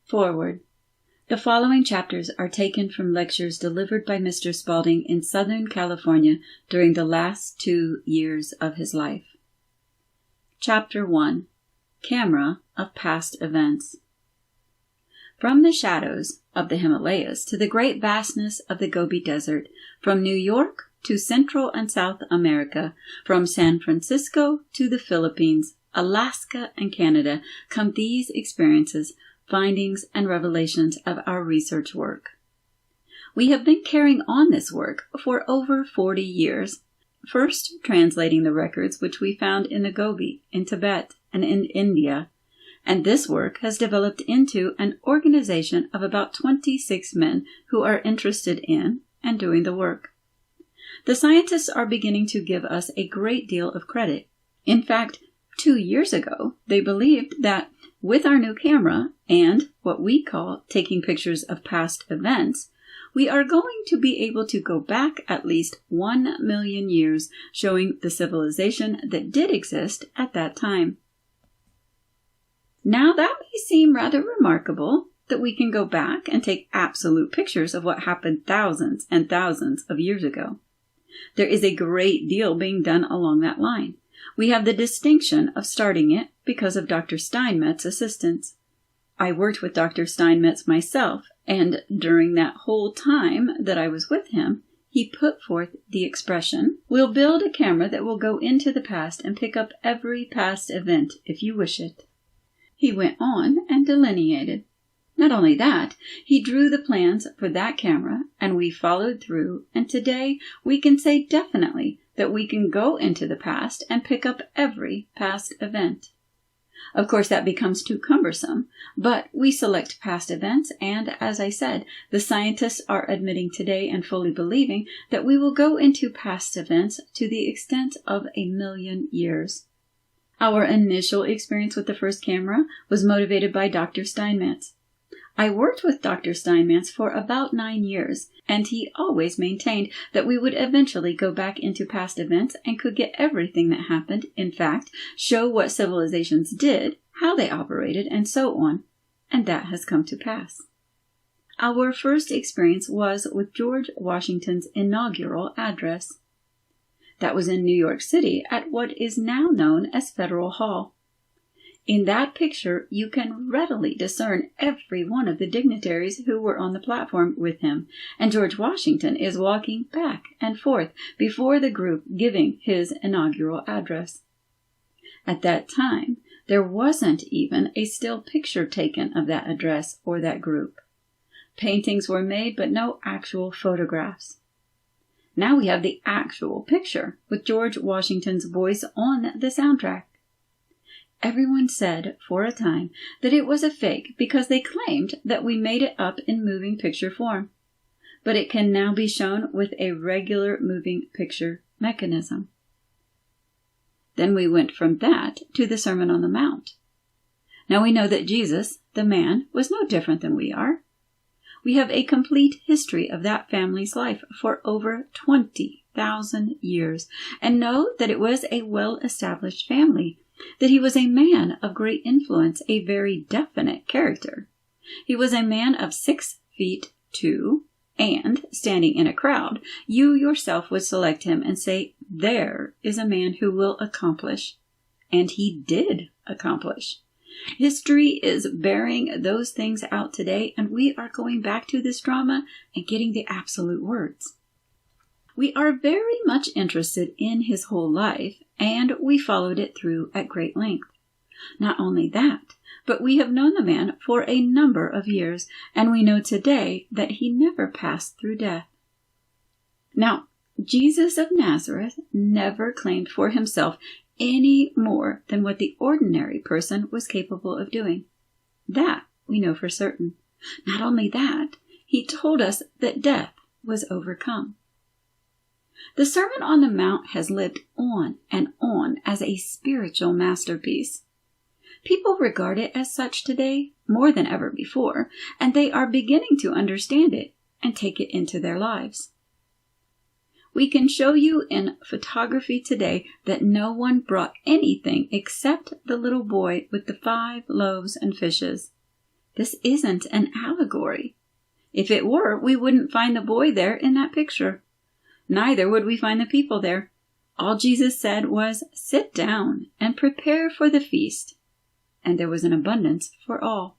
Forward. The following chapters are taken from lectures delivered by Mr. Spalding in Southern California during the last 2 years of his life. Chapter 1. Camera of Past Events. From the shadows of the Himalayas to the great vastness of the Gobi Desert, from New York to Central and South America, from San Francisco to the Philippines, Alaska, and Canada, come these experiences, findings, and revelations of our research work. We have been carrying on this work for over 40 years, first translating the records which we found in the Gobi, in Tibet, and in India, and this work has developed into an organization of about 26 men who are interested in and doing the work. The scientists are beginning to give us a great deal of credit. In fact, 2 years ago, they believed that with our new camera and what we call taking pictures of past events, we are going to be able to go back at least 1 million years, showing the civilization that did exist at that time. Now that may seem rather remarkable that we can go back and take absolute pictures of what happened thousands and thousands of years ago. There is a great deal being done along that line. We have the distinction of starting it because of Dr. Steinmetz's assistance. I worked with Dr. Steinmetz myself, and during that whole time that I was with him, he put forth the expression, "We'll build a camera that will go into the past and pick up every past event if you wish it." He went on and delineated. Not only that, he drew the plans for that camera, and we followed through, and today we can say definitely that we can go into the past and pick up every past event. Of course, that becomes too cumbersome, but we select past events, and as I said, the scientists are admitting today and fully believing that we will go into past events to the extent of 1 million years. Our initial experience with the first camera was motivated by Dr. Steinmetz. I worked with Dr. Steinmetz for about 9 years, and he always maintained that we would eventually go back into past events and could get everything that happened, in fact, show what civilizations did, how they operated, and so on, and that has come to pass. Our first experience was with George Washington's inaugural address. That was in New York City at what is now known as Federal Hall. In that picture, you can readily discern every one of the dignitaries who were on the platform with him, and George Washington is walking back and forth before the group giving his inaugural address. At that time, there wasn't even a still picture taken of that address or that group. Paintings were made, but no actual photographs. Now we have the actual picture with George Washington's voice on the soundtrack. Everyone said, for a time, that it was a fake because they claimed that we made it up in moving picture form. But it can now be shown with a regular moving picture mechanism. Then we went from that to the Sermon on the Mount. Now we know that Jesus, the man, was no different than we are. We have a complete history of that family's life for over 20,000 years, and know that it was a well-established family, that he was a man of great influence, a very definite character. He was a man of 6'2", and, standing in a crowd, you yourself would select him and say, "There is a man who will accomplish." And he did accomplish. History is bearing those things out today, and we are going back to this drama and getting the absolute words. We are very much interested in his whole life, and we followed it through at great length. Not only that, but we have known the man for a number of years, and we know today that he never passed through death. Now, Jesus of Nazareth never claimed for himself any more than what the ordinary person was capable of doing. That we know for certain. Not only that, he told us that death was overcome. The Sermon on the Mount has lived on and on as a spiritual masterpiece. People regard it as such today more than ever before, and they are beginning to understand it and take it into their lives. We can show you in photography today that no one brought anything except the little boy with the 5 loaves and fishes. This isn't an allegory. If it were, we wouldn't find the boy there in that picture. Neither would we find the people there. All Jesus said was, "Sit down and prepare for the feast." And there was an abundance for all.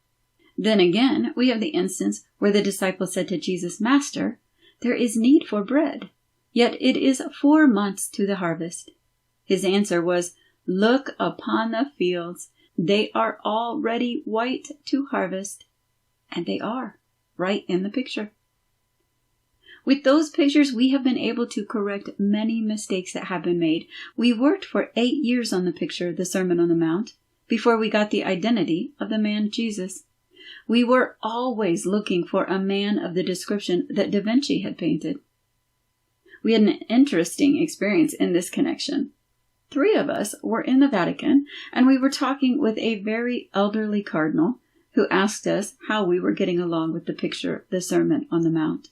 Then again, we have the instance where the disciples said to Jesus, "Master, there is need for bread, yet it is 4 months to the harvest." His answer was, "Look upon the fields. They are already white to harvest." And they are, right in the picture. With those pictures, we have been able to correct many mistakes that have been made. We worked for 8 years on the picture, the Sermon on the Mount, before we got the identity of the man Jesus. We were always looking for a man of the description that Da Vinci had painted. We had an interesting experience in this connection. 3 of us were in the Vatican, and we were talking with a very elderly cardinal who asked us how we were getting along with the picture, the Sermon on the Mount.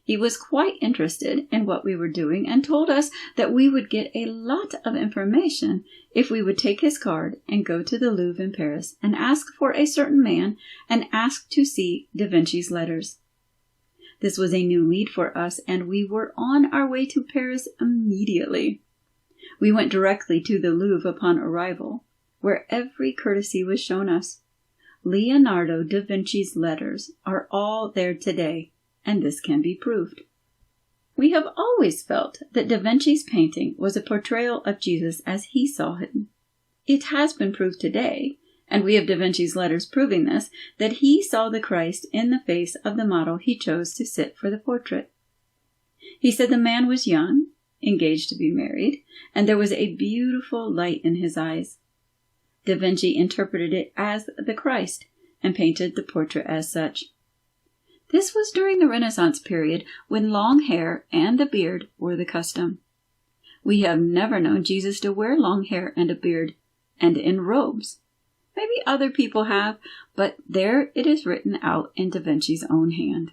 He was quite interested in what we were doing and told us that we would get a lot of information if we would take his card and go to the Louvre in Paris and ask for a certain man and ask to see Da Vinci's letters. This was a new lead for us, and we were on our way to Paris immediately. We went directly to the Louvre upon arrival, where every courtesy was shown us. Leonardo da Vinci's letters are all there today, and this can be proved. We have always felt that Da Vinci's painting was a portrayal of Jesus as he saw him. It has been proved today, and we have Da Vinci's letters proving this, that he saw the Christ in the face of the model he chose to sit for the portrait. He said the man was young, engaged to be married, and there was a beautiful light in his eyes. Da Vinci interpreted it as the Christ and painted the portrait as such. This was during the Renaissance period when long hair and the beard were the custom. We have never known Jesus to wear long hair and a beard, and in robes. Maybe other people have, but there it is written out in Da Vinci's own hand.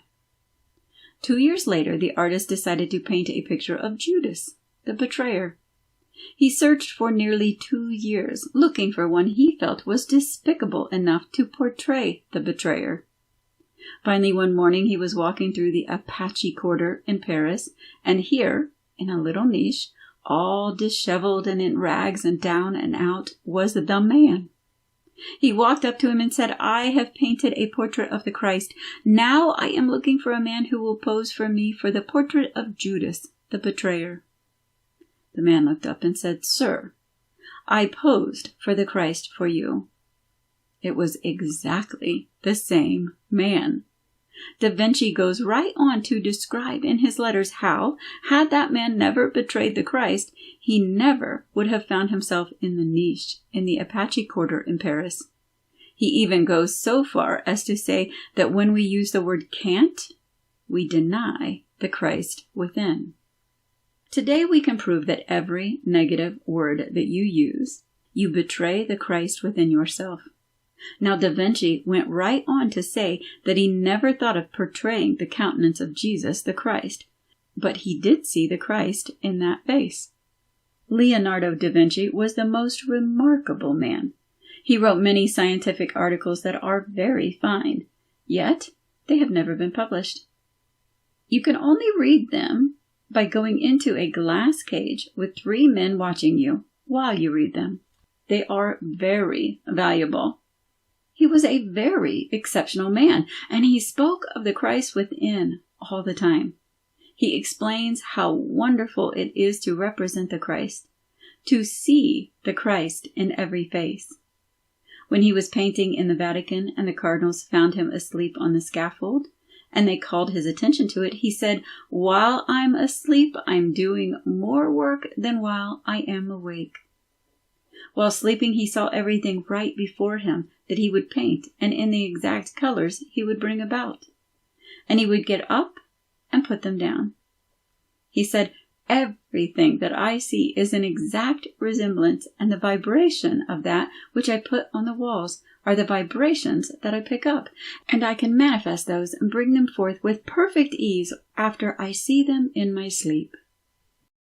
2 years later, the artist decided to paint a picture of Judas, the betrayer. He searched for nearly 2 years, looking for one he felt was despicable enough to portray the betrayer. Finally, one morning, he was walking through the Apache Quarter in Paris, and here, in a little niche, all disheveled and in rags and down and out, was the man. He walked up to him and said, "I have painted a portrait of the Christ. Now I am looking for a man who will pose for me for the portrait of Judas, the betrayer." The man looked up and said, "Sir, I posed for the Christ for you." It was exactly the same man. Da Vinci goes right on to describe in his letters how, had that man never betrayed the Christ, he never would have found himself in the niche in the Apache Quarter in Paris. He even goes so far as to say that when we use the word can't, we deny the Christ within. Today we can prove that every negative word that you use, you betray the Christ within yourself. Now, Da Vinci went right on to say that he never thought of portraying the countenance of Jesus, the Christ, but he did see the Christ in that face. Leonardo da Vinci was the most remarkable man. He wrote many scientific articles that are very fine, yet they have never been published. You can only read them by going into a glass cage with 3 men watching you while you read them. They are very valuable. He was a very exceptional man, and he spoke of the Christ within all the time. He explains how wonderful it is to represent the Christ, to see the Christ in every face. When he was painting in the Vatican and the cardinals found him asleep on the scaffold, and they called his attention to it, he said, "While I'm asleep, I'm doing more work than while I am awake." While sleeping, he saw everything right before him that he would paint and in the exact colors he would bring about. And he would get up and put them down. He said, "Everything that I see is an exact resemblance, and the vibration of that which I put on the walls are the vibrations that I pick up, and I can manifest those and bring them forth with perfect ease after I see them in my sleep."